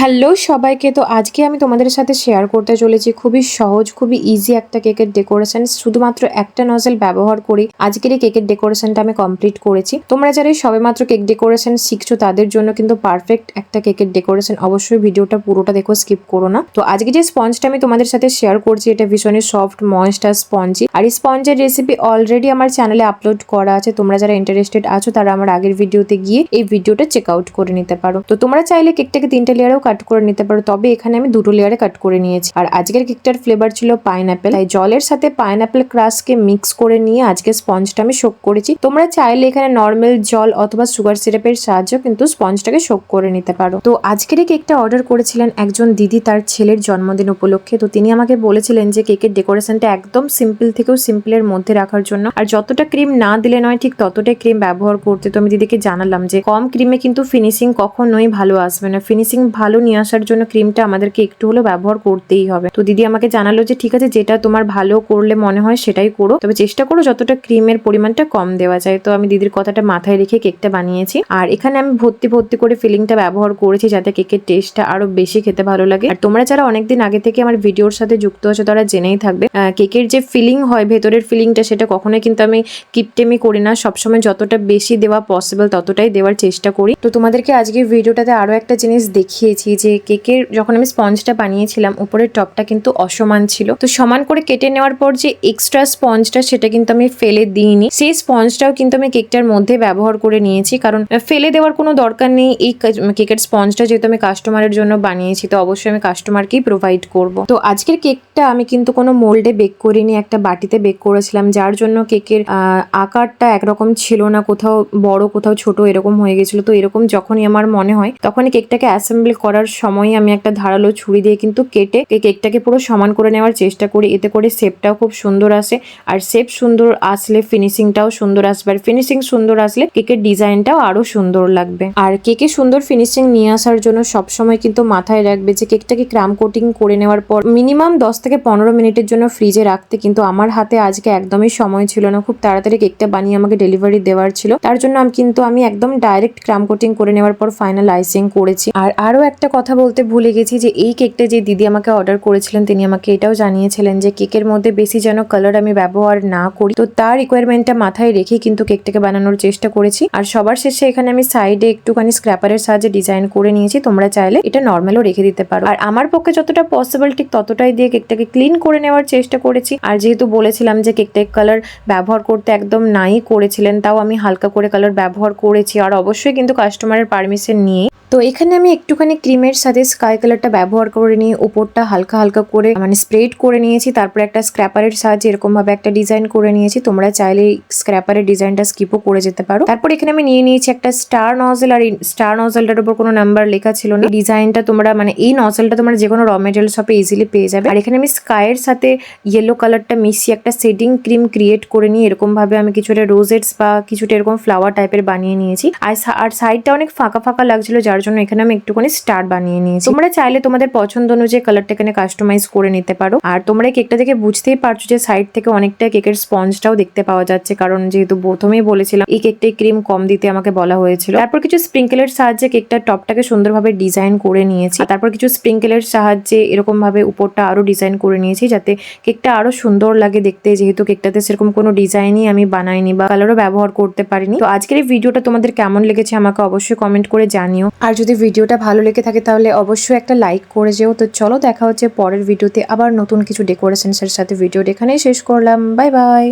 Hello সবাইকে। তো আজকে আমি তোমাদের সাথে শেয়ার করতে চলেছি খুবই সহজ খুবই ইজি একটা কেকের ডেকোরেশন। শুধুমাত্র একটা নজল ব্যবহার করি আজকের এই কেকের ডেকোরেশনটা আমি কমপ্লিট করেছি। তোমরা যারা সবেমাত্র কেক ডেকোরেশন শিখছো তাদের জন্য কিন্তু পারফেক্ট একটা কেকের ডেকোরেশন। অবশ্যই ভিডিওটা পুরোটা দেখো, স্কিপ করো না। তো আজকে যে স্পঞ্জটা আমি তোমাদের সাথে শেয়ার করছি এটা ভীষণই সফট ময়েস্ট আর স্পঞ্জি। আর এই স্পঞ্জের রেসিপি অলরেডি আমার চ্যানেলে আপলোড করা আছে। তোমরা যারা ইন্টারেস্টেড আছো তারা আমার আগের ভিডিওতে গিয়ে এই ভিডিওটা চেক আউট করে নিতে পারো। তো তোমরা চাইলে কেকটাকে 3টে লেয়ারেও কাট করে নিতে পারো, তবে এখানে আমি 2টো লেয়ারে কাট করে নিয়েছি। আর আজকের কেকটার ফ্লেভার ছিল পাইনঅ্যাপেল, তাই জলের সাথে পাইনঅ্যাপেল ক্রাশকে মিক্স করে নিয়ে আজকে স্পঞ্জটা আমি শোক করেছি। তোমরা চাইলে এখানে নর্মাল জল অথবা সুগার সিরাপের সাহায্যে কিন্তু স্পঞ্জটাকে শোক করে নিতে পারো। তো আজকের এই কেকটা অর্ডার করেছিলেন একজন দিদি তার ছেলের জন্মদিন উপলক্ষে। তো তিনি আমাকে বলেছিলেন যে কেকের ডেকোরেশনটা একদম সিম্পল থেকেও সিম্পলের মধ্যে রাখার জন্য, আর যতটা ক্রিম না দিলে নয় ঠিক ততটাই ক্রিম ব্যবহার করতে। তো আমি দিদিকে জানালাম যে কম ক্রিমে কিন্তু ফিনিশিং কখনোই ভালো আসবে না, ফিনিশিং ভালো নিয়ে আসার জন্য ক্রিমটা আমাদেরকে একটু হলেও ব্যবহার করতেই হবে। তো দিদি আমাকে জানালো যে ঠিক আছে, যেটা তোমার ভালো করলে মনে হয় সেটাই করো, তবে চেষ্টা করো যতটা ক্রিমের পরিমাণটা কম দেওয়া যায়। তো আমি দিদির কথাটা মাথায় রেখে কেকটা বানিয়েছি। আর এখানে আমি ভর্তি ভর্তি করে ফিলিংটা ব্যবহার করেছি যাতে কেকের টেস্টটা আরো বেশি খেতে ভালো লাগে। আর তোমরা যারা অনেকদিন আগে থেকে আমার ভিডিওর সাথে যুক্ত আছো তারা জেনেই থাকবে কেকের যে ফিলিং হয় ভেতরের ফিলিংটা সেটা কখনোই কিন্তু আমি কিপটেমি করি না, সবসময় যতটা বেশি দেওয়া পসিবল ততটাই দেওয়ার চেষ্টা করি। তো তোমাদেরকে আজকে ভিডিওটাতে আরো একটা জিনিস দেখিয়েছি যে কেকের যখন আমি স্পঞ্জটা বানিয়েছিলাম উপরের টপটা কিন্তু অসমান ছিল। তো সমান করে কেটে নেওয়ার পর যে এক্সট্রা স্পঞ্জটা সেটা কিন্তু আমি ফেলে দিইনি, সেই স্পঞ্জটাও কিন্তু আমি কেকটার মধ্যে ব্যবহার করে নিয়েছি, কারণ ফেলে দেওয়ার কোনো দরকার নেই। এই কেকের স্পঞ্জটা যেহেতু আমি কাস্টমারের জন্য বানিয়েছি তো অবশ্যই আমি কাস্টমারকেই প্রোভাইড করব। তো আজকের কেকটা আমি কিন্তু কোনো মোল্ডে বেক করিনি, একটা বাটিতে বেক করেছিলাম, যার জন্য কেকের আকারটা একরকম ছিল না, কোথাও বড় কোথাও ছোট এরকম হয়ে গেছিল। তো এরকম যখনই আমার মনে হয় তখনই কেকটাকে অ্যাসেম্বল করার সময় আমি একটা ধারালো ছুরি দিয়ে কিন্তু কেটে কেকটাকে পুরো সমান করে নেওয়ার চেষ্টা করি, এতে করে শেপটাও খুব সুন্দর আসে। আর শেপ সুন্দর আসলে ফিনিশিংটাও সুন্দর আসবে, আর ফিনিশিং সুন্দর আসলে কেকের ডিজাইনটাও আরো সুন্দর লাগবে। আর কেকে সুন্দর ফিনিশিং নিয়ে আসার জন্য সবসময় কিন্তু মাথায় রাখবে যে কেকটাকে ক্রাম কোটিং করে নেওয়ার পর মিনিমাম 10 থেকে 15 মিনিটের জন্য ফ্রিজে রাখতে। কিন্তু আমার হাতে আজকে একদমই সময় ছিল না, খুব তাড়াতাড়ি কেকটা বানিয়ে আমাকে ডেলিভারি দেওয়ার ছিল, তার জন্য আমি একদম ডাইরেক্ট ক্রাম কোটিং করে নেওয়ার পর ফাইনাল আইসিং করেছি। আর আরো একটা কথা বলতে ভুলে গেছি যে এই কেকটা যে দিদি আমাকে অর্ডার করেছিলেন তিনি আমাকে এটাও জানিয়েছিলেন যে কেকের মধ্যে বেশি যেন কালার আমি ব্যবহার না করি। তো তার রিকোয়ারমেন্টটা মাথায় রেখে কিন্তু কেকটাকে বানানোর চেষ্টা করেছি। আর সবার শেষে এখানে আমি সাইডে একটুখানি স্ক্র্যাপারের সাহায্যে ডিজাইন করে নিয়েছি, তোমরা চাইলে এটা নর্মালও রেখে দিতে পারো। আর আমার পক্ষে যতটা পসিবল ঠিক ততটাই দিয়ে কেকটাকে ক্লিন করে নেওয়ার চেষ্টা করেছি। আর যেহেতু বলেছিলাম যে কেকটাকে কালার ব্যবহার করতে একদম নাই করেছিলেন, তাও আমি হালকা করে কালার ব্যবহার করেছি, আর অবশ্যই কিন্তু কাস্টমারের পারমিশন নিয়েই। তো এখানে আমি একটুখানি ক্রিমের সাথে স্কাই কালারটা ব্যবহার করে নিয়ে উপরটা হালকা হালকা করে স্প্রেড করে নিয়েছি। তারপরে একটা স্ক্র্যাপারের সাহায্যে এরকম ভাবে একটা ডিজাইন করে নিয়েছি, তোমরা চাইলে স্ক্র্যাপারের ডিজাইনটা স্কিপও করে যেতে পারো। তারপর এখানে আমি নিয়ে নিয়েছি একটা স্টার নজল, আর এই স্টার নজলটার উপর কোনো নাম্বার লেখা ছিল না। ডিজাইনটা তোমরা এই নজলটা তোমরা যে কোনো র মেটেরিয়াল শপে ইজিলি পেয়ে যাবে। আর এখানে আমি স্কাইয়ের সাথে ইয়েলো কালারটা মিশিয়ে একটা শেডিং ক্রিম ক্রিয়েট করে নিয়ে এরকম ভাবে আমি কিছুটা রোজেটস বা কিছুটা এরকম ফ্লাওয়ার টাইপের বানিয়ে নিয়েছি। আর সাইডটা অনেক ফাঁকা ফাঁকা লাগছিল, যার জন্য এখানে আমি একটুখানি স্টার বানিয়ে নিয়েছি। তোমরা চাইলে তোমাদের পছন্দ অনুযায়ী কালারটা এখানে কাস্টমাইজ করে নিতে পারো। আর তোমরা এই কেকটা দেখে বুঝতেই পারছো যে সাইড থেকে অনেকটা কেকের স্পঞ্জটাও দেখতে পাওয়া যাচ্ছে, কারণ যেহেতু প্রথমেই বলেছিলাম এই কেকটায় ক্রিম কম দিতে আমাকে বলা হয়েছিল। তারপর কিছু স্প্রিঙ্কেলের সাহায্যে কেকটার টপটাকে সুন্দরভাবে ডিজাইন করে নিয়েছি। তারপর কিছু স্প্রিঙ্কেলের সাহায্যে এরকম ভাবে উপরটা আরো ডিজাইন করে নিয়েছি যাতে কেকটা আরো সুন্দর লাগে দেখতে, যেহেতু কেকটাতে সেরকম কোনো ডিজাইনই আমি বানাইনি বা কালারও ব্যবহার করতে পারিনি। তো আজকের এই ভিডিওটা তোমাদের কেমন লেগেছে আমাকে অবশ্যই কমেন্ট করে জানিও। আর যদি ভিডিওটা ভালো লেগে থাকে তাহলে অবশ্যই একটা লাইক করে যেও। তো চলো দেখা হচ্ছে পরের ভিডিওতে আবার নতুন কিছু ডেকোরেশনসের সাথে। ভিডিওটা এখানেই শেষ করলাম, বাই বাই।